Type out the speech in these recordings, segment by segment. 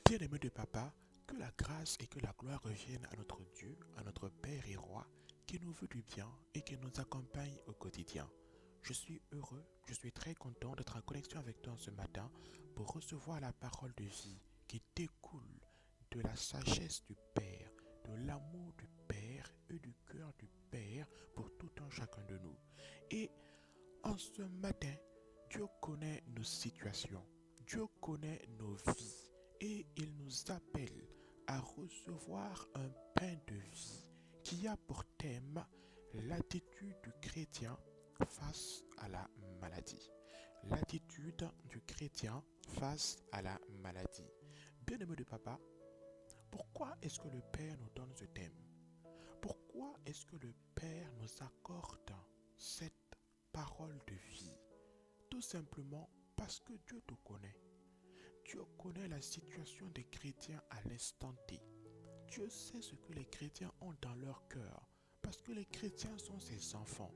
Bien-aimé de papa, que la grâce et que la gloire reviennent à notre Dieu, à notre Père et Roi, qui nous veut du bien et qui nous accompagne au quotidien. Je suis heureux, je suis très content d'être en connexion avec toi ce matin pour recevoir la parole de vie qui découle de la sagesse du Père, de l'amour du Père et du cœur du Père pour tout un chacun de nous. Et en ce matin, Dieu connaît nos situations, Dieu connaît nos vies et il nous appelle à recevoir un pain de vie qui a pour thème l'attitude du chrétien face à la maladie. L'attitude du chrétien face à la maladie. Bien-aimé de papa, pourquoi est-ce que le Père nous donne ce thème? Pourquoi est-ce que le Père nous accorde cette parole de vie? Tout simplement parce que Dieu te connaît. Dieu connaît la situation des chrétiens à l'instant T. Dieu sait ce que les chrétiens ont dans leur cœur. Parce que les chrétiens sont ses enfants.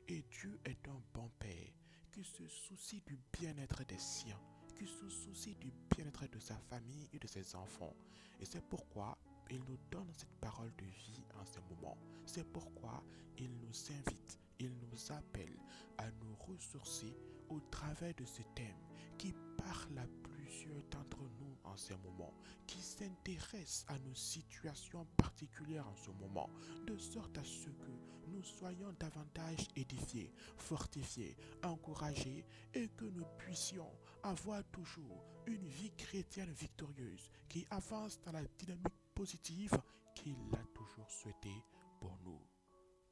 Et Dieu est un bon Père qui se soucie du bien-être des siens, qui se soucie du bien-être de sa famille et de ses enfants. Et c'est pourquoi il nous donne cette parole de vie en ce moment. C'est pourquoi il nous invite, il nous appelle à nous ressourcer au travers de ce thème qui parle à plusieurs d'entre nous en ce moment, qui s'intéresse à nos situations particulières en ce moment, de sorte à ce que nous soyons davantage édifiés, fortifiés, encouragés et que nous puissions avoir toujours une vie chrétienne victorieuse qui avance dans la dynamique positive qu'il a toujours souhaité pour nous.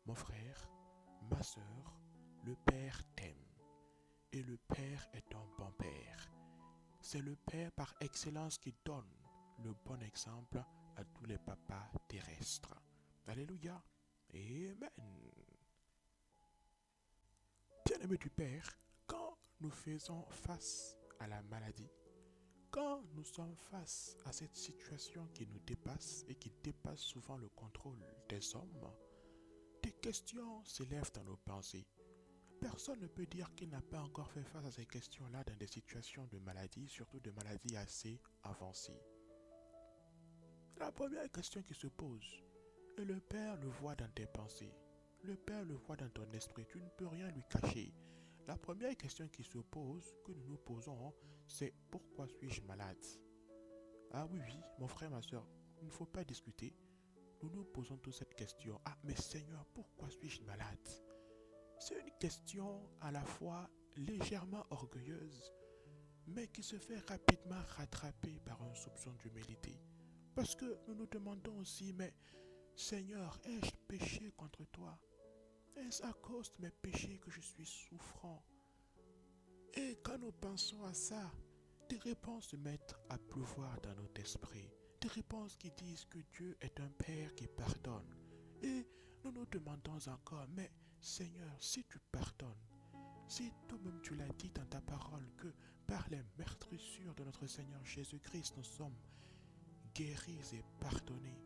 Mon frère, ma sœur, le Père t'aime et le Père est un bon Père. C'est le Père par excellence qui donne le bon exemple à tous les papas terrestres. Alléluia. Amen. Bien-aimé du Père, quand nous faisons face à la maladie, quand nous sommes face à cette situation qui nous dépasse et qui dépasse souvent le contrôle des hommes, des questions s'élèvent dans nos pensées. Personne ne peut dire qu'il n'a pas encore fait face à ces questions-là dans des situations de maladie, surtout de maladies assez avancées. La première question qui se pose, et le Père le voit dans tes pensées, le Père le voit dans ton esprit, tu ne peux rien lui cacher. La première question qui se pose, que nous nous posons, c'est pourquoi suis-je malade? Ah oui, oui, mon frère, ma soeur, il ne faut pas discuter. Nous nous posons tous cette question. Ah, mais Seigneur, pourquoi suis-je malade? C'est une question à la fois légèrement orgueilleuse, mais qui se fait rapidement rattraper par un soupçon d'humilité. Parce que nous nous demandons aussi, mais Seigneur, ai-je péché contre toi? Est-ce à cause de mes péchés que je suis souffrant? Et quand nous pensons à ça, des réponses se mettent à pleuvoir dans notre esprit. Des réponses qui disent que Dieu est un Père qui pardonne. Et nous nous demandons encore, mais Seigneur, si tu pardonnes, si toi-même tu l'as dit dans ta parole que par les meurtrissures de notre Seigneur Jésus-Christ nous sommes guéris et pardonnés,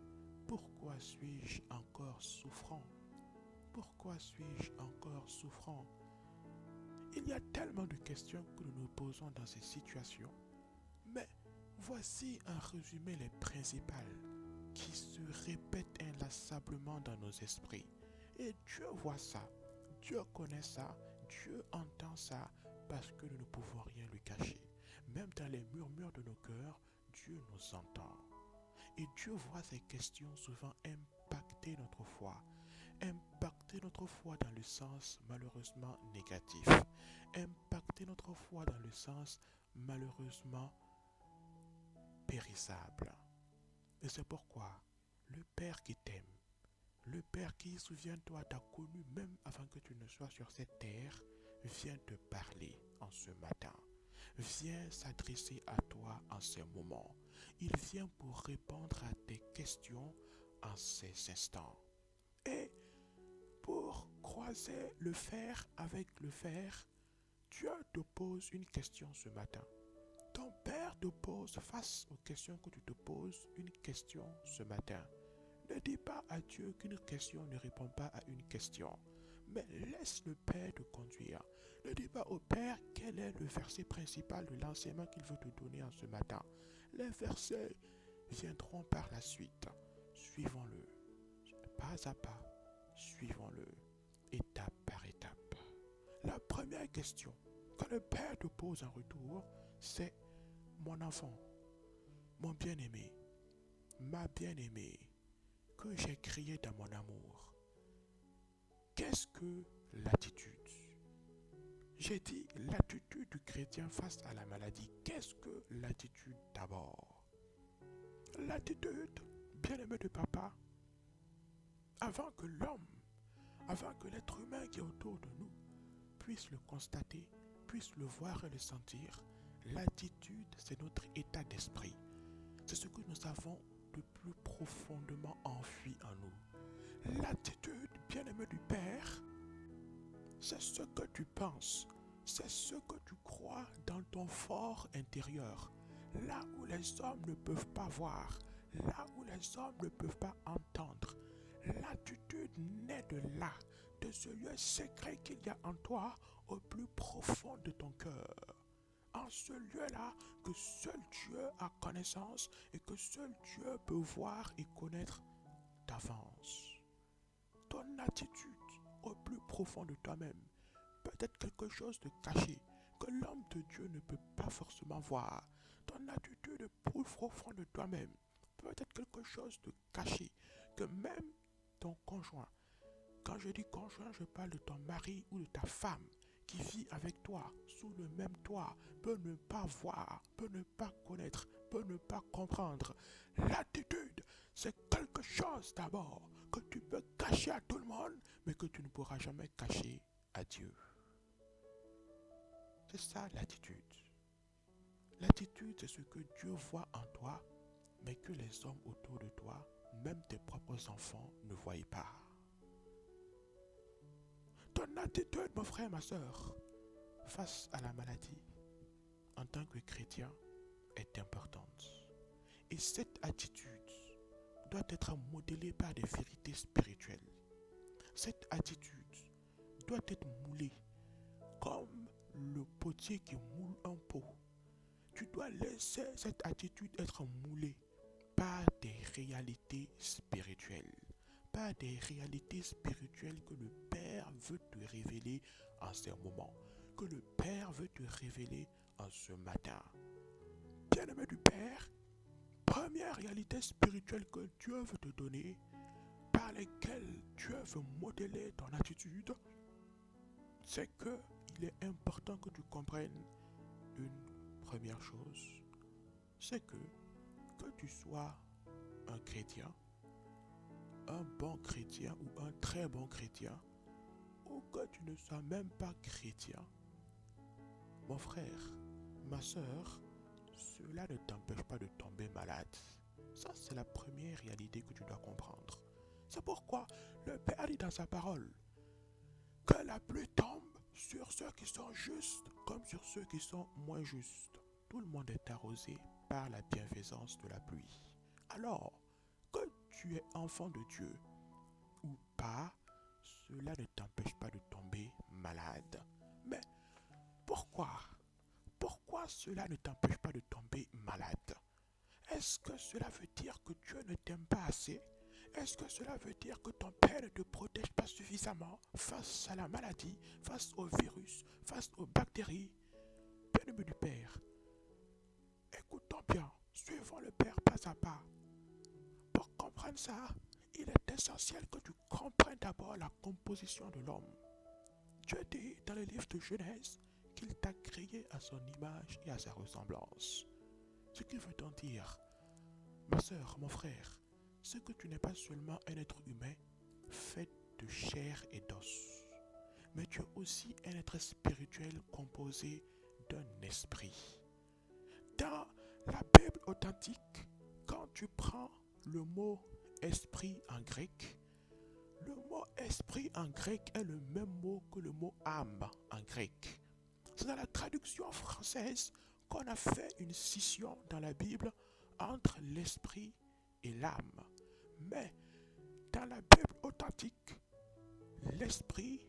pourquoi suis-je encore souffrant? Pourquoi suis-je encore souffrant? Il y a tellement de questions que nous nous posons dans ces situations, mais voici un résumé les principales qui se répètent inlassablement dans nos esprits. Et Dieu voit ça, Dieu connaît ça, Dieu entend ça, parce que nous ne pouvons rien lui cacher. Même dans les murmures de nos cœurs, Dieu nous entend. Et Dieu voit ces questions souvent impacter notre foi dans le sens malheureusement négatif, impacter notre foi dans le sens malheureusement périssable. Et c'est pourquoi le Père qui t'aime, le Père qui, souviens-toi, t'a connu même avant que tu ne sois sur cette terre, vient te parler en ce matin. Vient s'adresser à toi en ces moments. Il vient pour répondre à tes questions en ces instants. Et pour croiser le fer avec le fer, Dieu te pose une question ce matin. Ton Père te pose, face aux questions que tu te poses, une question ce matin. Ne dis pas à Dieu qu'une question ne répond pas à une question, mais laisse le Père te conduire. Ne dis pas au Père quel est le verset principal de l'enseignement qu'il veut te donner en ce matin. Les versets viendront par la suite. Suivons-le, pas à pas, suivons-le, étape par étape. La première question que le Père te pose en retour, c'est: mon enfant, mon bien-aimé, ma bien-aimée, que j'ai crié dans mon amour. Qu'est-ce que l'attitude? J'ai dit l'attitude du chrétien face à la maladie. Qu'est-ce que l'attitude d'abord? L'attitude, bien-aimé de papa, avant que l'homme, avant que l'être humain qui est autour de nous puisse le constater, puisse le voir et le sentir, l'attitude, c'est notre état d'esprit. C'est ce que nous avons de plus profondément enfui en nous. L'attitude, bien-aimé du Père, c'est ce que tu penses, c'est ce que tu crois dans ton fort intérieur, là où les hommes ne peuvent pas voir, là où les hommes ne peuvent pas entendre. L'attitude naît de là, de ce lieu secret qu'il y a en toi, au plus profond de ton cœur. En ce lieu-là que seul Dieu a connaissance et que seul Dieu peut voir et connaître d'avance. Ton attitude au plus profond de toi-même peut être quelque chose de caché que l'homme de Dieu ne peut pas forcément voir. Ton attitude au plus profond de toi-même peut être quelque chose de caché que même ton conjoint, quand je dis conjoint, je parle de ton mari ou de ta femme qui vit avec toi sous le même toit, peut ne pas voir, peut ne pas connaître, peut ne pas comprendre. L'attitude, c'est quelque chose d'abord que tu peux cacher à tout le monde, mais que tu ne pourras jamais cacher à Dieu. C'est ça l'attitude. L'attitude, c'est ce que Dieu voit en toi, mais que les hommes autour de toi, même tes propres enfants, ne voient pas. Ton attitude, mon frère, ma soeur, face à la maladie, en tant que chrétien, est importante. Et cette attitude doit être modélée par des vérités spirituelles. Cette attitude doit être moulée comme le potier qui moule un pot. Tu dois laisser cette attitude être moulée par des réalités spirituelles. Par des réalités spirituelles que le Père veut te révéler en ce moment. Que le Père veut te révéler en ce matin. Bien-aimé du Père, première réalité spirituelle que Dieu veut te donner, par lesquelles Dieu veut modeler ton attitude, c'est que il est important que tu comprennes une première chose. C'est que tu sois un chrétien, un bon chrétien ou un très bon chrétien, ou que tu ne sois même pas chrétien, mon frère, ma soeur, cela ne t'empêche pas de tomber malade. Ça, c'est la première réalité que tu dois comprendre. C'est pourquoi le Père dit dans sa parole que la pluie tombe sur ceux qui sont justes comme sur ceux qui sont moins justes. Tout le monde est arrosé par la bienfaisance de la pluie. Alors, que tu es enfant de Dieu ou pas, cela ne t'empêche pas de tomber malade. Mais pourquoi? Pourquoi cela ne t'empêche pas de tomber malade? Est-ce que cela veut dire que Dieu ne t'aime pas assez? Est-ce que cela veut dire que ton Père ne te protège pas suffisamment face à la maladie, face au virus, face aux bactéries? Bien-aimé du Père, écoutons bien, suivons le Père pas à pas. Pour comprendre ça, il est essentiel que tu comprennes d'abord la composition de l'homme. Dieu dit dans le livre de Genèse qu'il t'a créé à son image et à sa ressemblance. Ce qu'il veut donc dire, ma soeur, mon frère, c'est que tu n'es pas seulement un être humain fait de chair et d'os, mais tu es aussi un être spirituel composé d'un esprit. Dans la Bible authentique, quand tu prends le mot esprit en grec, le mot esprit en grec est le même mot que le mot âme en grec. C'est dans la traduction française qu'on a fait une scission dans la Bible entre l'esprit et l'âme. Mais dans la Bible authentique, l'esprit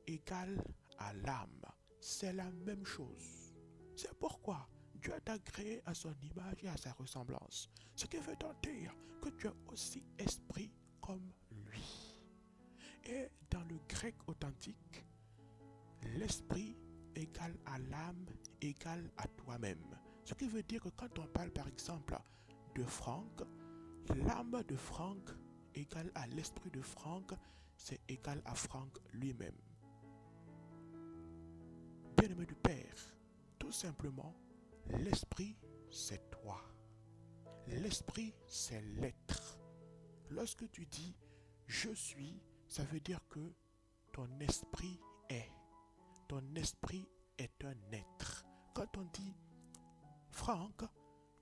égale à l'âme. C'est la même chose. C'est pourquoi Dieu t'a créé à son image et à sa ressemblance. Ce qui veut donc dire que tu es aussi esprit comme lui. Et dans le grec authentique, l'esprit égale à l'âme égale à toi-même. Ce qui veut dire que quand on parle par exemple de Franck, l'âme de Franck égale à l'esprit de Franck, c'est égal à Franck lui-même. Bien-aimé du Père, tout simplement, l'esprit c'est toi. L'esprit c'est l'être. Lorsque tu dis je suis, ça veut dire que ton esprit est. Ton esprit est un être. Quand on dit Franck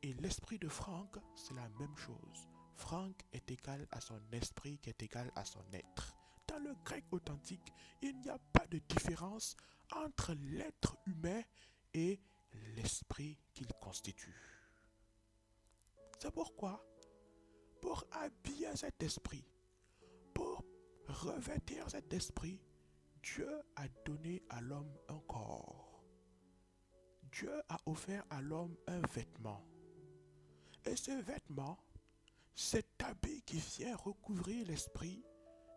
et l'esprit de Franck, c'est la même chose. Franck est égal à son esprit qui est égal à son être. Dans le grec authentique, il n'y a pas de différence entre l'être humain et l'esprit qu'il constitue. C'est pourquoi, pour habiller cet esprit, pour revêtir cet esprit, Dieu a donné à l'homme un corps. Dieu a offert à l'homme un vêtement. Et ce vêtement, cet habit qui vient recouvrir l'esprit,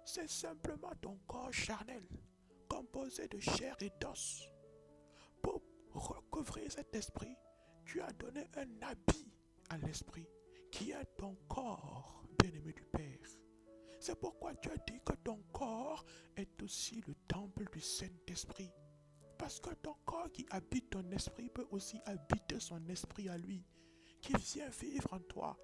c'est simplement ton corps charnel, composé de chair et d'os. Pour recouvrir cet esprit, tu as donné un habit à l'esprit, qui est ton corps, bien-aimé du Père. C'est pourquoi Dieu a dit que ton corps est aussi le temple du Saint-Esprit. Parce que ton corps qui habite ton esprit peut aussi habiter son esprit à lui, qui vient vivre en toi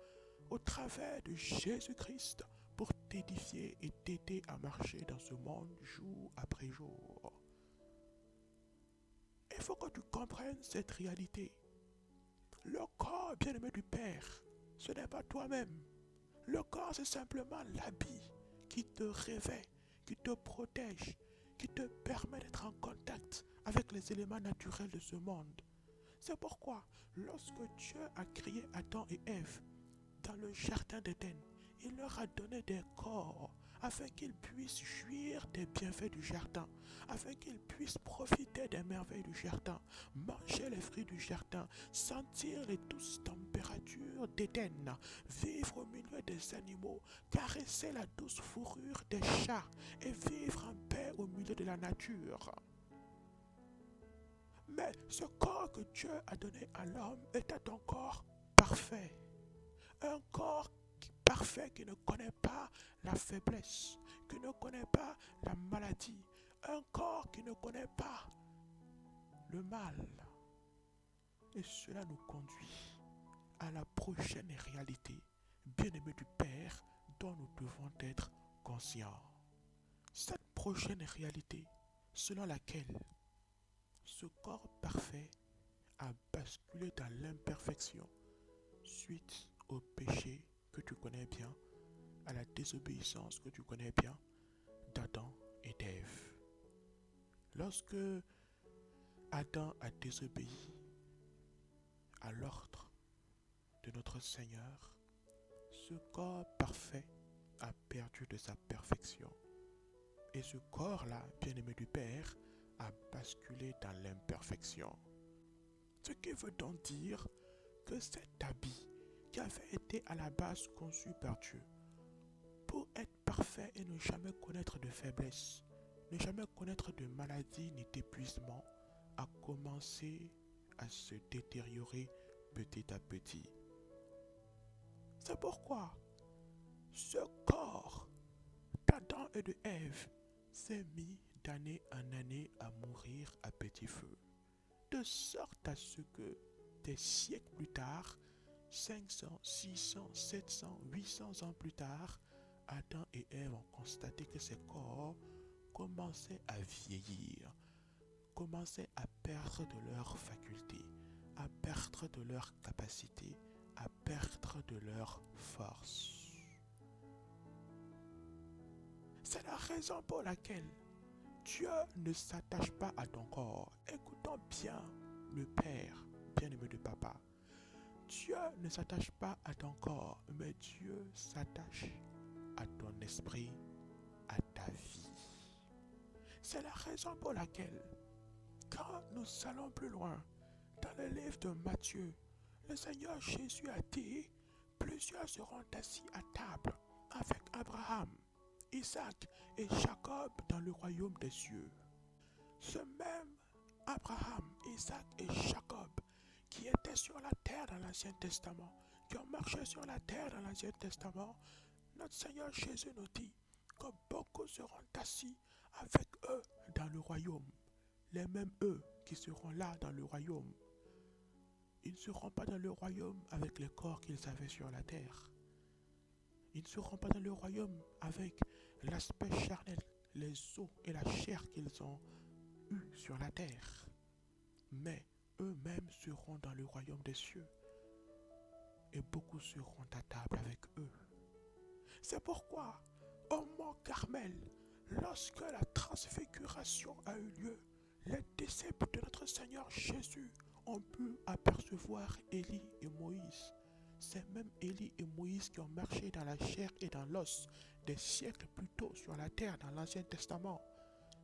au travers de Jésus-Christ pour t'édifier et t'aider à marcher dans ce monde jour après jour. Il faut que tu comprennes cette réalité. Le corps, bien-aimé du Père, ce n'est pas toi-même. Le corps, c'est simplement l'habit qui te revêt, qui te protège, qui te permet d'être en contact avec les éléments naturels de ce monde. C'est pourquoi, lorsque Dieu a créé Adam et Ève dans le jardin d'Éden, il leur a donné des corps afin qu'ils puissent jouir des bienfaits du jardin, afin qu'ils puissent profiter des merveilles du jardin, manger les fruits du jardin, sentir les douces températures d'Éden, vivre au milieu des animaux, caresser la douce fourrure des chats et vivre en paix au milieu de la nature. Mais ce corps que Dieu a donné à l'homme était un corps parfait. Un corps parfait qui ne connaît pas la faiblesse, qui ne connaît pas la maladie. Un corps qui ne connaît pas le mal. Et cela nous conduit à la prochaine réalité, bien-aimée du Père, dont nous devons être conscients. Cette prochaine réalité, selon laquelle ce corps parfait a basculé dans l'imperfection suite au péché que tu connais bien, à la désobéissance que tu connais bien d'Adam et d'Ève. Lorsque Adam a désobéi à l'ordre de notre Seigneur, ce corps parfait a perdu de sa perfection. Et ce corps-là, bien-aimé du Père, a basculé dans l'imperfection. Ce qui veut donc dire que cet habit qui avait été à la base conçu par Dieu pour être parfait et ne jamais connaître de faiblesse, ne jamais connaître de maladie ni d'épuisement, a commencé à se détériorer petit à petit. C'est pourquoi ce corps d'Adam et de Ève s'est mis d'année en année à mourir à petit feu, de sorte à ce que des siècles plus tard, 500, 600, 700, 800 ans plus tard, Adam et Ève ont constaté que ces corps commençaient à vieillir, commençaient à perdre de leurs facultés, à perdre de leurs capacités, à perdre de leur force. C'est la raison pour laquelle Dieu ne s'attache pas à ton corps. Écoutons bien le Père, bien-aimé de papa. Dieu ne s'attache pas à ton corps, mais Dieu s'attache à ton esprit, à ta vie. C'est la raison pour laquelle, quand nous allons plus loin, Dans le livre de Matthieu, le Seigneur Jésus a dit, plusieurs seront assis à table avec Abraham, Isaac et Jacob dans le royaume des cieux. Ce même Abraham, Isaac et Jacob qui étaient sur la terre dans l'Ancien Testament, qui ont marché sur la terre dans l'Ancien Testament, notre Seigneur Jésus nous dit que beaucoup seront assis avec eux dans le royaume. Les mêmes eux qui seront là dans le royaume. Ils ne seront pas dans le royaume avec les corps qu'ils avaient sur la terre. Ils ne seront pas dans le royaume avec l'aspect charnel, les os et la chair qu'ils ont eu sur la terre. Mais eux-mêmes seront dans le royaume des cieux. Et beaucoup seront à table avec eux. C'est pourquoi, au mont Carmel, lorsque la transfiguration a eu lieu, les disciples de notre Seigneur Jésus ont pu apercevoir Élie et Moïse. C'est même Élie et Moïse qui ont marché dans la chair et dans l'os des siècles plus tôt sur la terre dans l'Ancien Testament.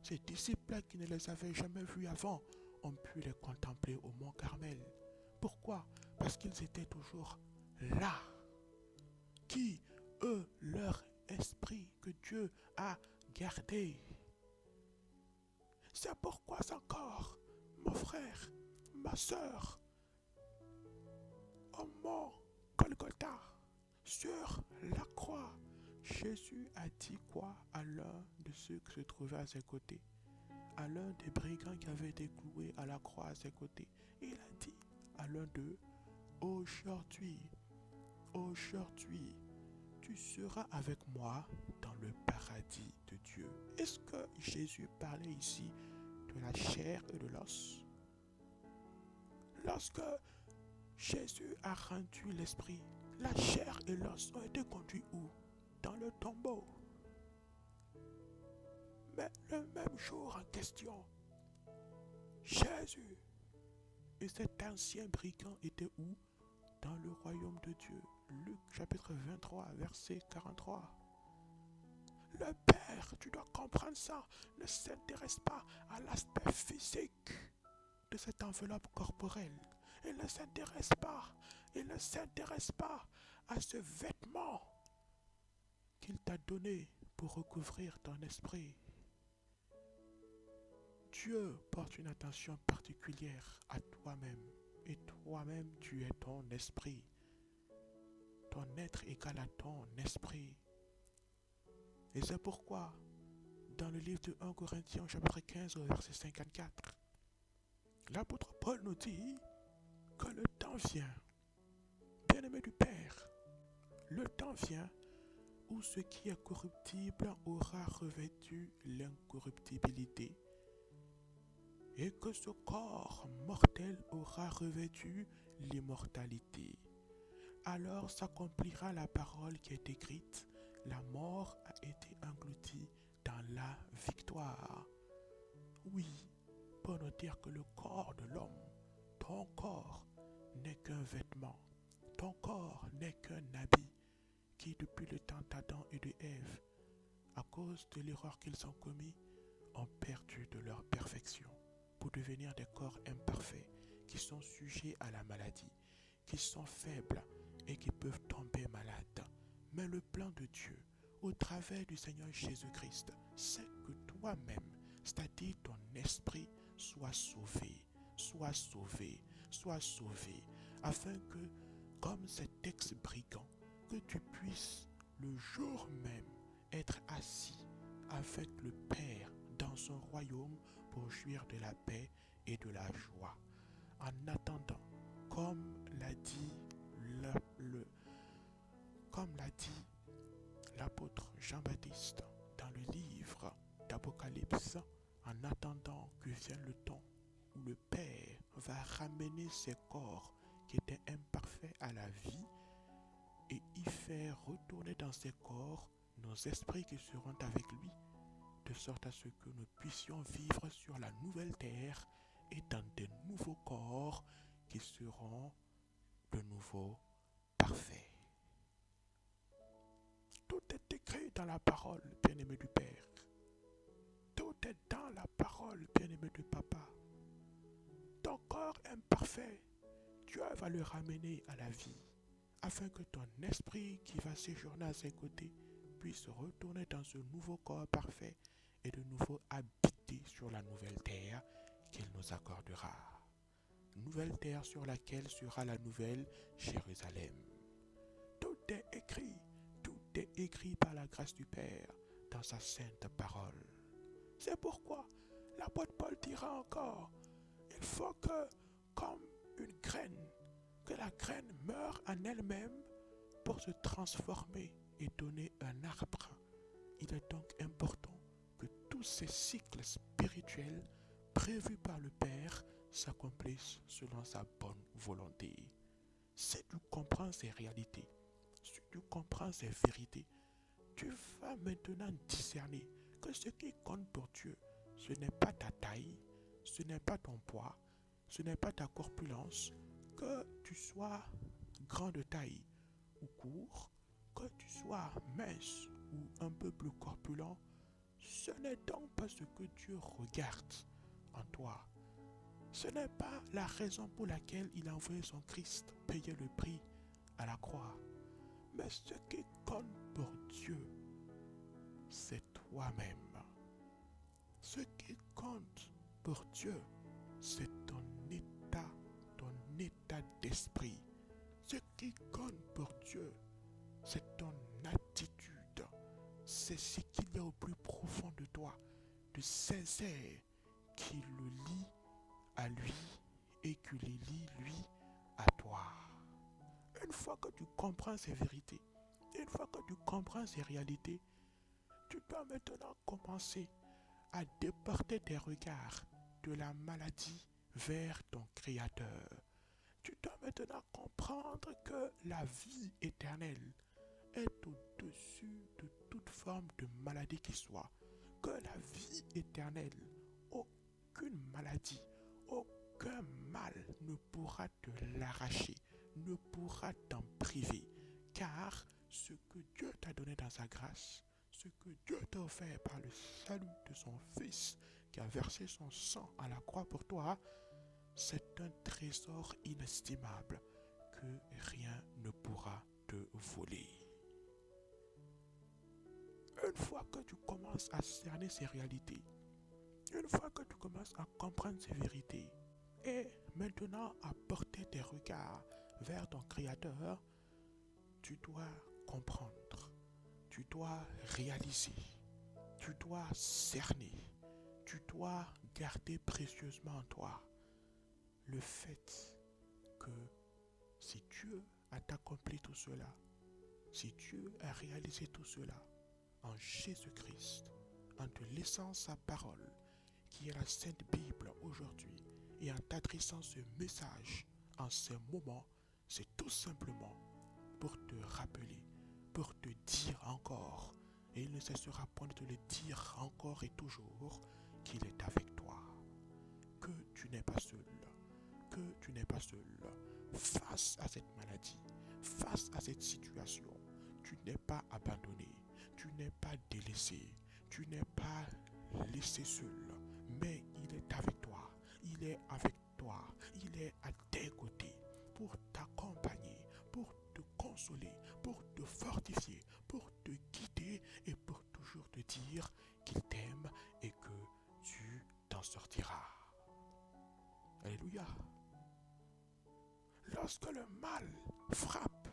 Ces disciples qui ne les avaient jamais vus avant ont pu les contempler au mont Carmel. Pourquoi? Parce qu'ils étaient toujours là. Qui, eux, leur esprit que Dieu a gardé. C'est pourquoi encore, mon frère, ma soeur, au mont Golgotha, sur la croix, Jésus a dit quoi à l'un de ceux qui se trouvaient à ses côtés, à l'un des brigands qui avaient été cloués à la croix à ses côtés. Il a dit à l'un d'eux, aujourd'hui, tu seras avec moi dans le paradis de Dieu. Est-ce que Jésus parlait ici de la chair et de l'os? Lorsque Jésus a rendu l'esprit, la chair et l'os ont été conduits où? Dans le tombeau. Mais le même jour en question, Jésus et cet ancien brigand étaient où? Dans le royaume de Dieu. Luc chapitre 23, verset 43. Le Père, tu dois comprendre ça, ne s'intéresse pas à l'aspect physique de cette enveloppe corporelle. Il ne s'intéresse pas à ce vêtement qu'il t'a donné pour recouvrir ton esprit. Dieu porte une attention particulière à toi-même. Et toi-même, tu es ton esprit. Ton être égale à ton esprit. Et c'est pourquoi, dans le livre de 1 Corinthiens, chapitre 15, verset 54, l'apôtre Paul nous dit que le temps vient, bien-aimé du Père, le temps vient où ce qui est corruptible aura revêtu l'incorruptibilité et que ce corps mortel aura revêtu l'immortalité. Alors s'accomplira la parole qui est écrite, la mort a été engloutie dans la victoire. Oui, pour nous dire que le corps de l'homme, ton corps, n'est qu'un vêtement, ton corps n'est qu'un habit qui, depuis le temps d'Adam et de Ève, à cause de l'erreur qu'ils ont commis, ont perdu de leur perfection pour devenir des corps imparfaits qui sont sujets à la maladie, qui sont faibles et qui peuvent tomber malades. Mais le plan de Dieu, au travers du Seigneur Jésus-Christ, c'est que toi-même, c'est-à-dire ton esprit, soit sauvé, afin que, comme cet ex-brigand, que tu puisses le jour même être assis avec le Père dans son royaume pour jouir de la paix et de la joie. En attendant, comme l'a dit l'apôtre Jean-Baptiste dans le livre d'Apocalypse, en attendant que vienne le temps où le Père va ramener ses corps qui étaient imparfaits à la vie et y faire retourner dans ses corps nos esprits qui seront avec lui, de sorte à ce que nous puissions vivre sur la nouvelle terre et dans des nouveaux corps qui seront de nouveau parfaits. Tout est écrit dans la parole, bien-aimé du Père. Tout est dans la parole, bien-aimé du Papa. Donc, corps imparfait, Dieu va le ramener à la vie, afin que ton esprit qui va séjourner à ses côtés puisse retourner dans ce nouveau corps parfait et de nouveau habiter sur la nouvelle terre qu'il nous accordera. Nouvelle terre sur laquelle sera la nouvelle Jérusalem. Tout est écrit par la grâce du Père dans sa sainte parole. C'est pourquoi l'apôtre Paul dira encore, il faut que, comme une graine, que la graine meure en elle-même pour se transformer et donner un arbre. Il est donc important que tous ces cycles spirituels prévus par le Père s'accomplissent selon sa bonne volonté. Si tu comprends ces réalités, si tu comprends ces vérités, tu vas maintenant discerner que ce qui compte pour Dieu, ce n'est pas ta taille, ce n'est pas ton poids, ce n'est pas ta corpulence, que tu sois grand de taille ou court, que tu sois mince ou un peu plus corpulent, ce n'est donc pas ce que Dieu regarde en toi. Ce n'est pas la raison pour laquelle il a envoyé son Christ payer le prix à la croix. Mais ce qui compte pour Dieu, c'est toi-même. Ce qui compte pour Dieu, c'est ton état d'esprit. Ce qui compte pour Dieu, c'est ton attitude. C'est ce qu'il y a au plus profond de toi, de sincère, qui le lie à lui et qui le lie lui à toi. Une fois que tu comprends ces vérités, une fois que tu comprends ces réalités, tu peux maintenant commencer à déporter tes regards de la maladie vers ton Créateur. Tu dois maintenant comprendre que la vie éternelle est au-dessus de toute forme de maladie qui soit. Que la vie éternelle, aucune maladie, aucun mal ne pourra te l'arracher, ne pourra t'en priver. Car ce que Dieu t'a donné dans sa grâce, ce que Dieu t'a offert par le salut de son Fils qui a versé son sang à la croix pour toi, c'est un trésor inestimable que rien ne pourra te voler. Une fois que tu commences à cerner ces réalités, une fois que tu commences à comprendre ces vérités, et maintenant à porter tes regards vers ton Créateur, tu dois comprendre, tu dois réaliser, tu dois cerner, tu dois garder précieusement en toi le fait que si Dieu a accompli tout cela, si Dieu a réalisé tout cela en Jésus-Christ, en te laissant sa parole, qui est la Sainte Bible aujourd'hui, et en t'adressant ce message en ces moments, c'est tout simplement pour te rappeler, pour te dire encore, et il ne cessera point de te le dire encore et toujours, qu'il est avec toi, que tu n'es pas seul, que tu n'es pas seul. Face à cette maladie, face à cette situation, tu n'es pas abandonné, tu n'es pas délaissé, tu n'es pas laissé seul, mais il est avec toi, il est avec toi, il est à tes côtés pour t'accompagner, pour te consoler, pour te fortifier, pour te guider et pour toujours te dire qu'il t'aime et que tu t'en sortiras. Alléluia. Lorsque le mal frappe,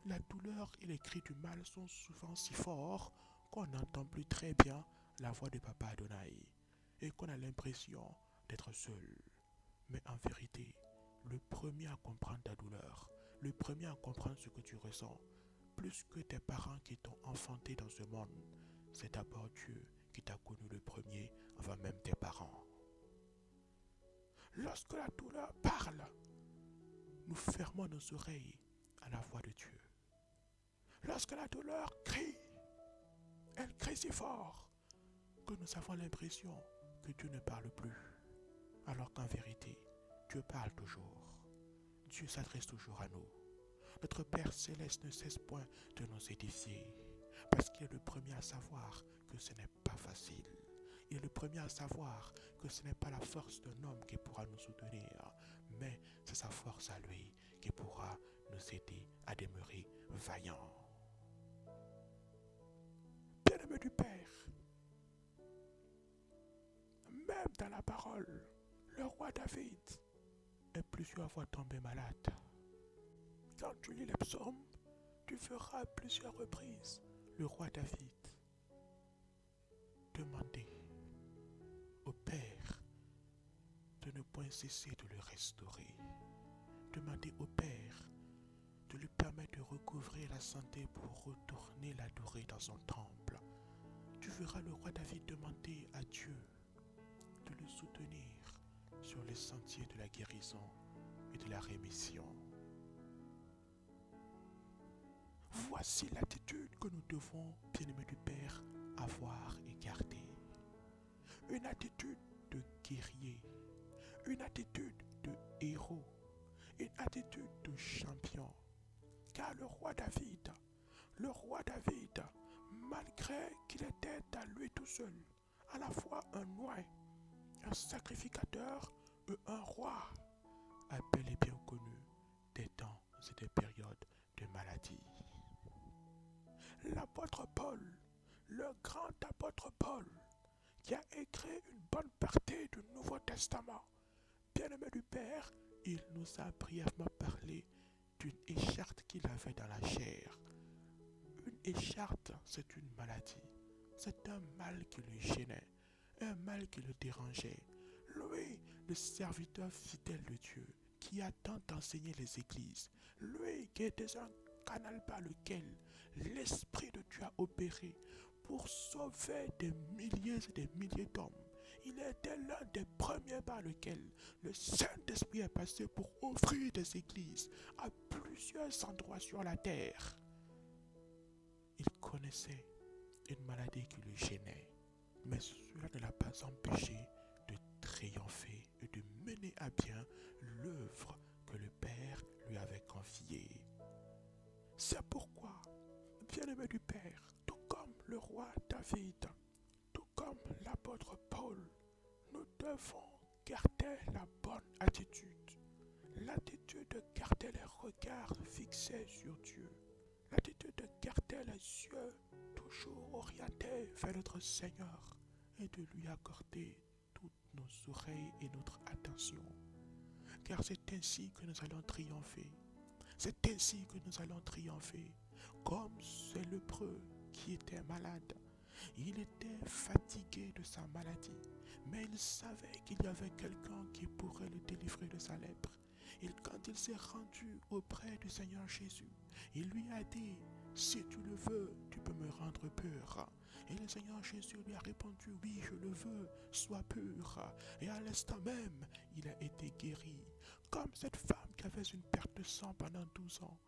la douleur et les cris du mal sont souvent si forts qu'on n'entend plus très bien la voix de Papa Adonai et qu'on a l'impression d'être seul. Mais en vérité, le premier à comprendre ta douleur, le premier à comprendre ce que tu ressens, plus que tes parents qui t'ont enfanté dans ce monde, c'est d'abord Dieu qui t'a connu le premier avant même tes parents. Lorsque la douleur parle, nous fermons nos oreilles à la voix de Dieu. Lorsque la douleur crie, elle crie si fort que nous avons l'impression que Dieu ne parle plus. Alors qu'en vérité, Dieu parle toujours. Dieu s'adresse toujours à nous. Notre Père Céleste ne cesse point de nous édifier parce qu'il est le premier à savoir que ce n'est pas facile. Il est le premier à savoir que ce n'est pas la force d'un homme qui pourra nous soutenir, mais c'est sa force à lui qui pourra nous aider à demeurer vaillants. Bien-aimé du Père, même dans la parole, le roi David est plusieurs fois tombé malade. Quand tu lis les psaumes, tu verras à plusieurs reprises le roi David demander au Père de ne point cesser de le restaurer. Demander au Père de lui permettre de recouvrer la santé pour retourner l'adorer dans son temple. Tu verras le roi David demander à Dieu de le soutenir sur les sentiers de la guérison et de la rémission. Voici l'attitude que nous devons, bien-aimés du Père, avoir et garder. Une attitude de guerrier, une attitude de héros, une attitude de champion. Car le roi David, malgré qu'il était à lui tout seul, à la fois un roi, un sacrificateur et un roi, a bel et bien connu des temps et des périodes de maladie. L'apôtre Paul, le grand apôtre Paul, qui a écrit une bonne partie du Nouveau Testament, bien-aimé du Père, il nous a brièvement parlé d'une écharpe qu'il avait dans la chair. Une écharpe, c'est une maladie. C'est un mal qui le gênait, un mal qui le dérangeait. Lui, le serviteur fidèle de Dieu, qui a tant enseigné les églises, lui qui était un canal par lequel l'Esprit de Dieu a opéré pour sauver des milliers et des milliers d'hommes. Il était l'un des premiers par lesquels le Saint-Esprit est passé pour ouvrir des églises à plusieurs endroits sur la terre. Il connaissait une maladie qui le gênait, mais cela ne l'a pas empêché de triompher et de mener à bien l'œuvre que le Père lui avait confiée. C'est pourquoi, bien-aimé du Père, tout comme le roi David, tout comme l'apôtre Paul, nous devons garder la bonne attitude. L'attitude de garder les regards fixés sur Dieu. L'attitude de garder les yeux toujours orientés vers notre Seigneur et de lui accorder toutes nos oreilles et notre attention. Car c'est ainsi que nous allons triompher. C'est ainsi que nous allons triompher. Comme ce lépreux qui était malade. Il était fatigué de sa maladie, mais il savait qu'il y avait quelqu'un qui pourrait le délivrer de sa lèpre. Et quand il s'est rendu auprès du Seigneur Jésus, il lui a dit, si tu le veux, tu peux me rendre pur. Et le Seigneur Jésus lui a répondu, oui, je le veux, sois pur. Et à l'instant même, il a été guéri. Comme cette femme qui avait une perte de sang pendant 12 ans.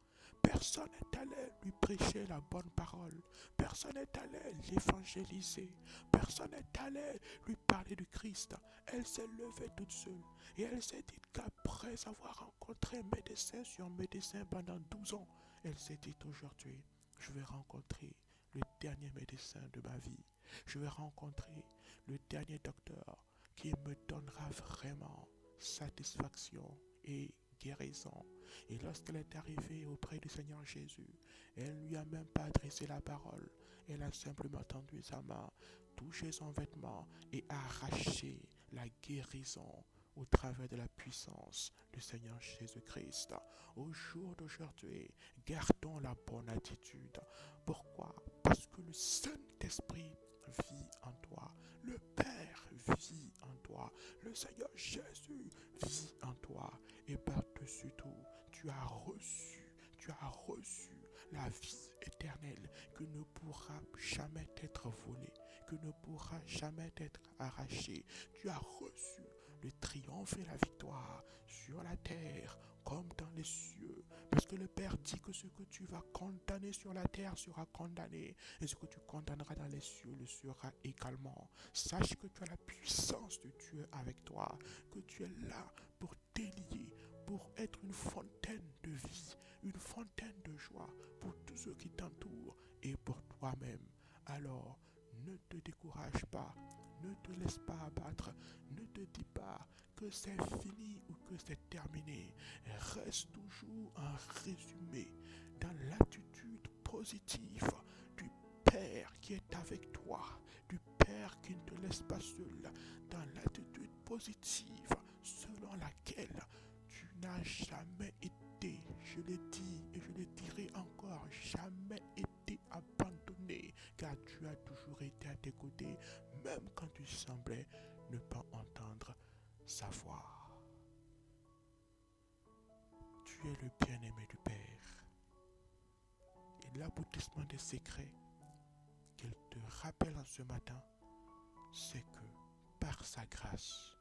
Personne n'est allé lui prêcher la bonne parole. Personne n'est allé l'évangéliser. Personne n'est allé lui parler du Christ. Elle s'est levée toute seule. Et elle s'est dit qu'après avoir rencontré médecin sur médecin pendant 12 ans, elle s'est dit aujourd'hui, je vais rencontrer le dernier médecin de ma vie. Je vais rencontrer le dernier docteur qui me donnera vraiment satisfaction et guérison. Et lorsqu'elle est arrivée auprès du Seigneur Jésus, elle ne lui a même pas adressé la parole. Elle a simplement tendu sa main, touché son vêtement et arraché la guérison au travers de la puissance du Seigneur Jésus-Christ. Au jour d'aujourd'hui, gardons la bonne attitude. Pourquoi? Parce que le Saint-Esprit vit en toi. Le Père vit en toi. Le Seigneur Jésus vit en toi. Et par-dessus tout, tu as reçu la vie éternelle que ne pourra jamais être volée, que ne pourra jamais être arrachée. Tu as reçu le triomphe et la victoire sur la terre comme dans les cieux. Parce que le Père dit que ce que tu vas condamner sur la terre sera condamné. Et ce que tu condamneras dans les cieux le sera également. Sache que tu as la puissance de Dieu avec toi. Que tu es là pour t'élier, pour être une fontaine de vie, une fontaine de joie pour tous ceux qui t'entourent et pour toi-même. Alors, Ne te décourage pas, ne te laisse pas abattre, ne te dis pas que c'est fini ou que c'est terminé. Reste toujours un résumé dans l'attitude positive du Père qui est avec toi, du Père qui ne te laisse pas seul, dans l'attitude positive selon laquelle tu n'as jamais été, je l'ai dit et je le dirai encore, jamais été abandonné, car tu as toujours été à tes côtés, même quand tu semblais ne pas entendre sa voix. Tu es le bien-aimé du Père. Et l'aboutissement des secrets qu'il te rappelle en ce matin, c'est que par sa grâce,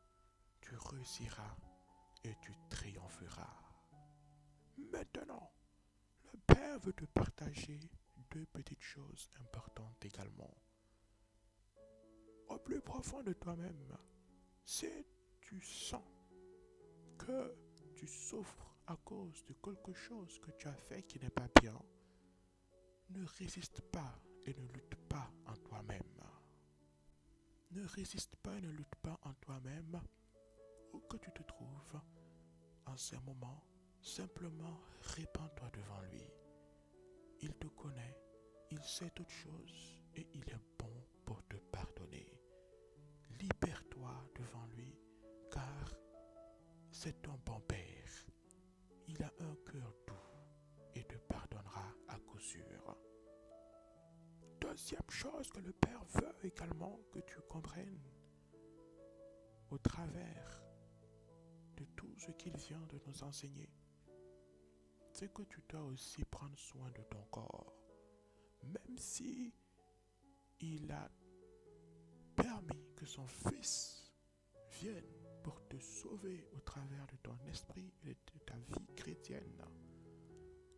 tu réussiras et tu triompheras. Maintenant, le Père veut te partager deux petites choses importantes également. Au plus profond de toi-même, si tu sens que tu souffres à cause de quelque chose que tu as fait qui n'est pas bien, ne résiste pas et ne lutte pas en toi-même. Ne résiste pas et ne lutte pas en toi-même où que tu te trouves en ces moments. Simplement répands-toi devant lui. Il te connaît, il sait toutes choses et il est bon pour te pardonner. Libère-toi devant lui car c'est un bon Père. Il a un cœur doux et te pardonnera à coup sûr. Deuxième chose que le Père veut également que tu comprennes au travers de tout ce qu'il vient de nous enseigner, c'est que tu dois aussi prendre soin de ton corps. Même si il a permis que son Fils vienne pour te sauver au travers de ton esprit et de ta vie chrétienne,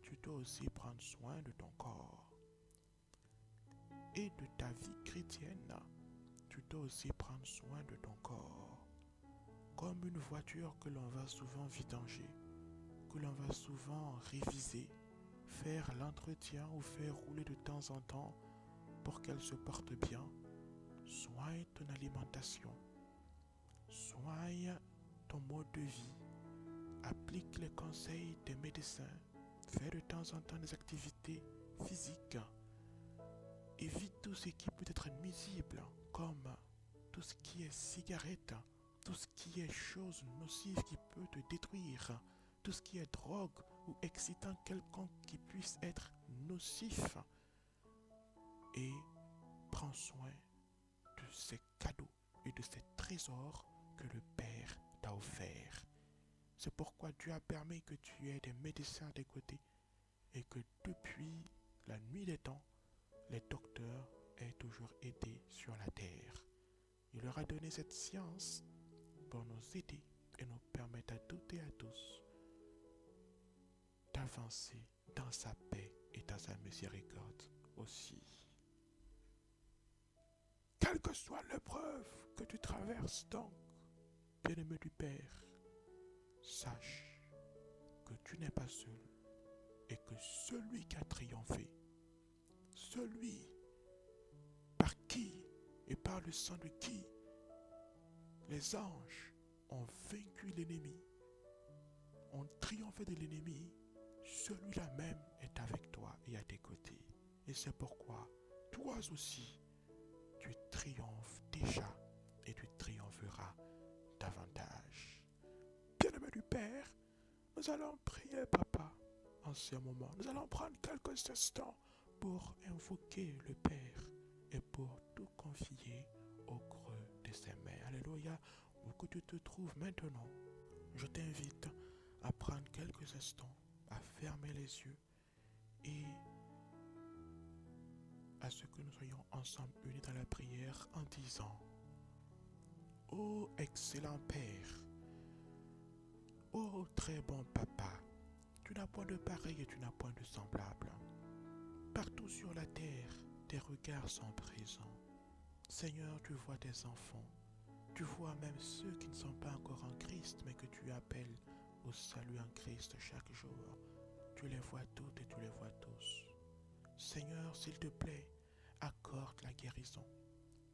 tu dois aussi prendre soin de ton corps. Et de ta vie chrétienne, tu dois aussi prendre soin de ton corps. Comme une voiture que l'on va souvent vidanger, que l'on va souvent réviser, faire l'entretien ou faire rouler de temps en temps pour qu'elle se porte bien, soigne ton alimentation, soigne ton mode de vie, applique les conseils des médecins, fais de temps en temps des activités physiques, évite tout ce qui peut être nuisible, comme tout ce qui est cigarette, tout ce qui est chose nocive qui peut te détruire, tout ce qui est drogue ou excitant quelconque qui puisse être nocif. Et prends soin de ces cadeaux et de ces trésors que le Père t'a offerts. C'est pourquoi Dieu a permis que tu aies des médecins à tes côtés et que depuis la nuit des temps, les docteurs aient toujours été sur la terre. Il leur a donné cette science pour nous aider et nous permettre à toutes et à tous d'avancer dans sa paix et dans sa miséricorde aussi. Quelle que soit l'épreuve que tu traverses donc, bien-aimé du Père, sache que tu n'es pas seul et que celui qui a triomphé, celui par qui et par le sang de qui les anges ont vaincu l'ennemi, ont triomphé de l'ennemi, celui-là même est avec toi et à tes côtés. Et c'est pourquoi toi aussi, tu triomphes déjà et tu triompheras davantage. Bien-aimé du Père, nous allons prier, Papa, en ce moment. Nous allons prendre quelques instants pour invoquer le Père et pour tout confier au creux de ses mains. Alléluia. Où que tu te trouves maintenant, je t'invite à prendre quelques instants, à fermer les yeux et à ce que nous soyons ensemble unis dans la prière en disant: Ô excellent Père, ô très bon Papa, tu n'as point de pareil et tu n'as point de semblable. Partout sur la terre, tes regards sont présents. Seigneur, tu vois tes enfants. Tu vois même ceux qui ne sont pas encore en Christ, mais que tu appelles au salut en Christ chaque jour. Tu les vois toutes et tu les vois tous. Seigneur, s'il te plaît, accorde la guérison,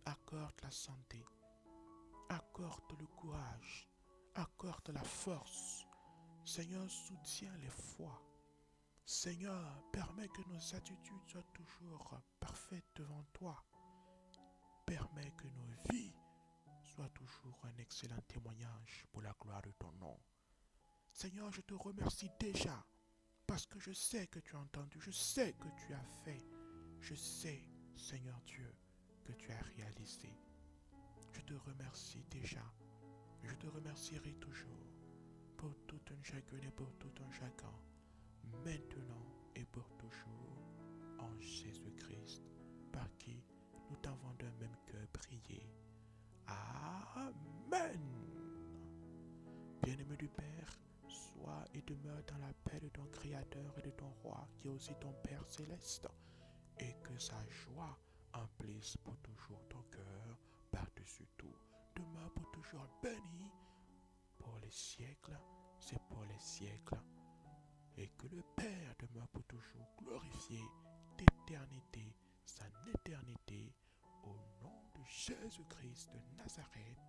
accorde la santé, accorde le courage, accorde la force. Seigneur, soutiens les foi. Seigneur, permets que nos attitudes soient toujours parfaites devant toi. Permets que nos vies soient toujours un excellent témoignage pour la gloire de ton nom. Seigneur, je te remercie déjà parce que je sais que tu as entendu, je sais que tu as fait, je sais, Seigneur Dieu, que tu as réalisé. Je te remercie déjà, et je te remercierai toujours pour tout un chacun et pour tout un chacun, maintenant et pour toujours, en Jésus-Christ, par qui nous t'avons d'un même cœur prié. Amen. Bien-aimé du Père, sois et demeure dans la paix de ton Créateur et de ton Roi, qui est aussi ton Père céleste, et que sa joie emplisse pour toujours ton cœur par-dessus tout. Demeure pour toujours béni pour les siècles, c'est pour les siècles. Et que le Père demeure pour toujours glorifié d'éternité, sa éternité, au nom de Jésus-Christ de Nazareth.